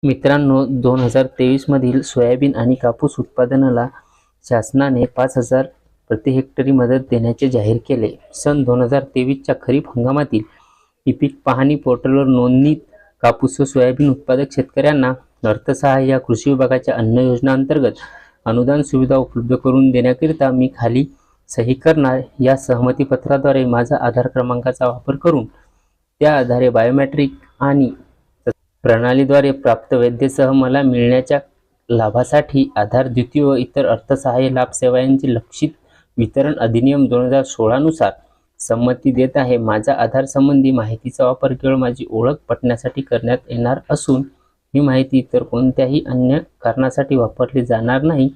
मित्रांनो, 2023 मधील सोयाबीन आणि कापूस उत्पादनाला शासनाने 5,000 प्रति हेक्टरी मदत देण्याचे जाहीर केले. सन 2023च्या खरीप हंगामातील पीक पाहणी पोर्टलवर नोंदणीत कापूस व सोयाबीन उत्पादक शेतकऱ्यांना अर्थसहाय्य या कृषी विभागाच्या अन्न योजना अंतर्गत अनुदान सुविधा उपलब्ध करून देण्याकरिता मी खाली सही करणार या सहमती पत्राद्वारे माझा आधार क्रमांकाचा वापर करून त्या आधारे बायोमेट्रिक आणि प्रणालीद्वारे प्राप्त वैधतेसह मला मिळण्याच्या लाभासाठी आधार द्वितीय व इतर अर्थसहाय्य लाभ सेवांचे लक्षित वितरण अधिनियम 2016 नुसार संमती देत आहे. माझा आधार संबंधी माहितीचा वापर केवळ माझी ओळख पटण्यासाठी करण्यात येणार असून ही माहिती इतर कोणत्याही अन्य कारणासाठी वापरली जाणार नाही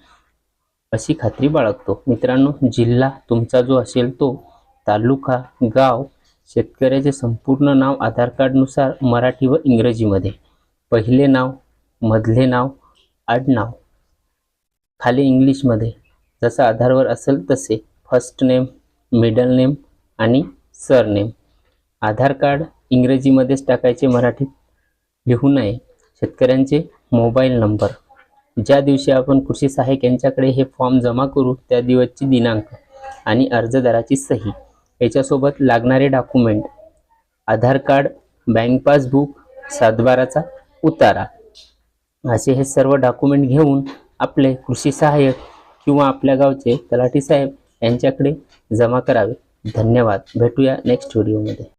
अशी खात्री बाळगतो. मित्रांनो, जिल्हा तुमचा जो असेल तो, तालुका, गाव, शेतकऱ्याचे संपूर्ण नाव आधार कार्डनुसार मराठी व इंग्रजीमध्ये, पहिले नाव, मधले नाव, आडनाव, खाली इंग्लिशमध्ये जसं आधारवर असेल तसे, फर्स्ट नेम, मिडल नेम आणि सरनेम. आधार कार्ड इंग्रजीमध्येच टाकायचे, मराठीत लिहू नये. शेतकऱ्यांचे मोबाईल नंबर, ज्या दिवशी आपण कृषी सहाय्यक यांच्याकडे हे फॉर्म जमा करू त्या दिवसची दिनांक आणि अर्जदाराची सही, याच्यासोबत लागणारे डॉक्युमेंट, आधार कार्ड, बँक पासबुक, सातबाराचा उतारा, असे हे सर्व डॉक्युमेंट घेऊन आपले कृषी सहाय्यक किंवा आपल्या गावचे तलाठी साहेब यांच्याकडे जमा करावे. धन्यवाद. भेटूया नेक्स्ट व्हिडिओमध्ये.